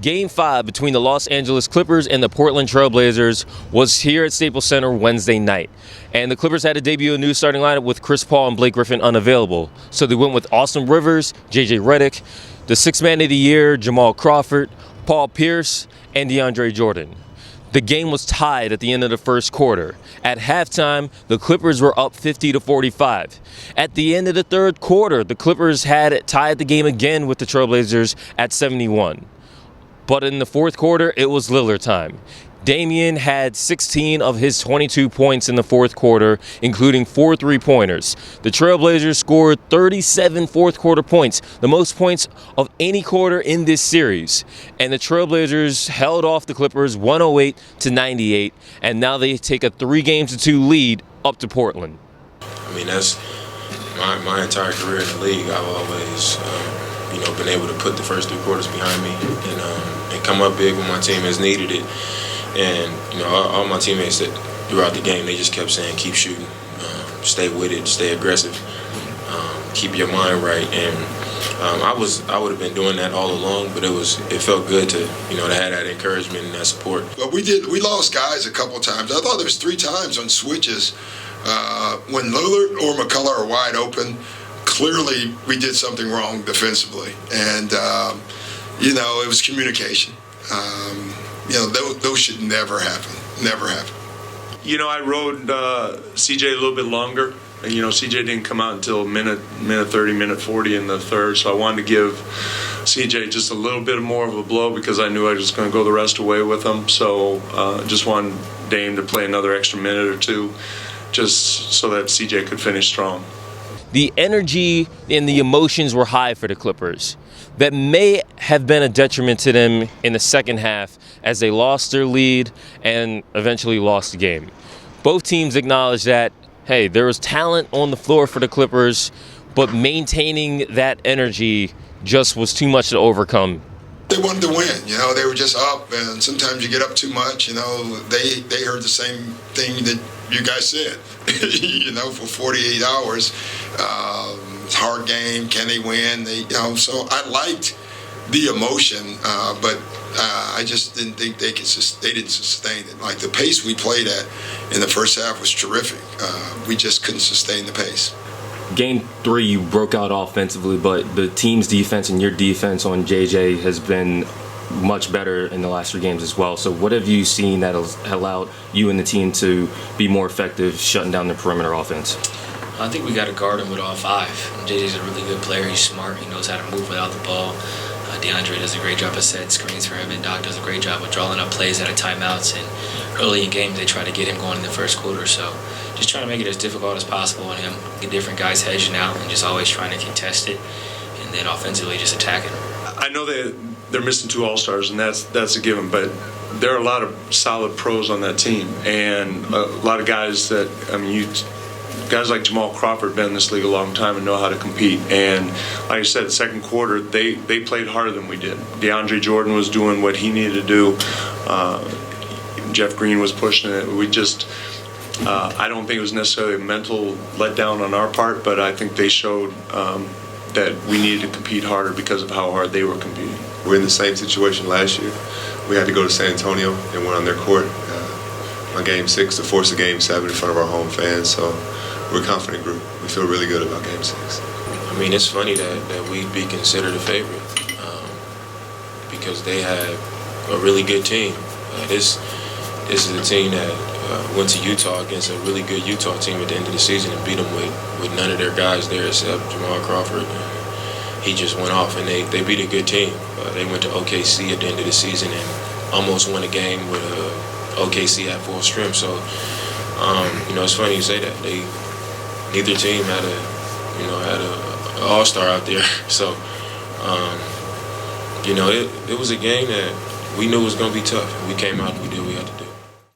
Game 5 between the Los Angeles Clippers and the Portland Trail Blazers was here at Staples Center Wednesday night. And the Clippers had to debut a new starting lineup with Chris Paul and Blake Griffin unavailable. So they went with Austin Rivers, J.J. Redick, the Sixth Man of the Year, Jamal Crawford, Paul Pierce, and DeAndre Jordan. The game was tied at the end of the first quarter. At halftime, the Clippers were up 50-45. At the end of the third quarter, the Clippers had tied the game again with the Trailblazers at 71. But in the fourth quarter, it was Lillard time. Damian had 16 of his 22 points in the fourth quarter, including 4 3-pointers. The Trailblazers scored 37 fourth-quarter points, the most points of any quarter in this series. And the Trailblazers held off the Clippers 108-98, and now they take a 3-2 lead up to Portland. I mean, that's my entire career in the league. I've always been able to put the first 3 quarters behind me and come up big when my team has needed it. And, all my teammates that throughout the game, they just kept saying, keep shooting, stay with it, stay aggressive, keep your mind right. And I would have been doing that all along, but it felt good to have that encouragement and that support. But we lost guys a couple times. I thought there was 3 times on switches when Lillard or McCollum are wide open. Clearly, we did something wrong defensively, and it was communication. Those should never happen. Never happen. I rode C.J. a little bit longer. C.J. didn't come out until minute 30, minute 40 in the third, so I wanted to give C.J. just a little bit more of a blow because I knew I was going to go the rest away with him. So just wanted Dame to play another extra minute or 2 just so that C.J. could finish strong. The energy and the emotions were high for the Clippers. That may have been a detriment to them in the second half as they lost their lead and eventually lost the game. Both teams acknowledged that, hey, there was talent on the floor for the Clippers, but maintaining that energy just was too much to overcome. They wanted to win, they were just up, and sometimes you get up too much, they heard the same thing that you guys said, for 48 hours. It's a hard game, can they win? So I liked the emotion, but I just didn't think they didn't sustain it. Like the pace we played at in the first half was terrific. We just couldn't sustain the pace. Game 3, you broke out offensively, but the team's defense and your defense on JJ has been much better in the last 3 games as well. So what have you seen that has allowed you and the team to be more effective shutting down the perimeter offense? I think we got to guard him with all 5. JJ's a really good player. He's smart. He knows how to move without the ball. DeAndre does a great job of setting screens for him, and Doc does a great job of drawing up plays out of timeouts. And early in games, they try to get him going in the first quarter. So just trying to make it as difficult as possible on him, get different guys hedging out, and just always trying to contest it, and then offensively just attacking him. I know they're missing 2 All-Stars, and that's a given, but there are a lot of solid pros on that team, and a lot of guys that, guys like Jamal Crawford have been in this league a long time and know how to compete. And like I said, second quarter, they played harder than we did. DeAndre Jordan was doing what he needed to do. Jeff Green was pushing it. We just, I don't think it was necessarily a mental letdown on our part, but I think they showed that we needed to compete harder because of how hard they were competing. We're in the same situation last year. We had to go to San Antonio and went on their court on Game 6 to force a Game 7 in front of our home fans. So we're a confident group. We feel really good about Game 6. It's funny that we'd be considered a favorite because they have a really good team. This is a team that went to Utah against a really good Utah team at the end of the season and beat them with none of their guys there except Jamal Crawford. He just went off, and they beat a good team. They went to OKC at the end of the season and almost won a game with OKC at full strength. So, it's funny you say that. Neither team had an all-star out there. So, it was a game that we knew was going to be tough. We came out and we did what we had to do.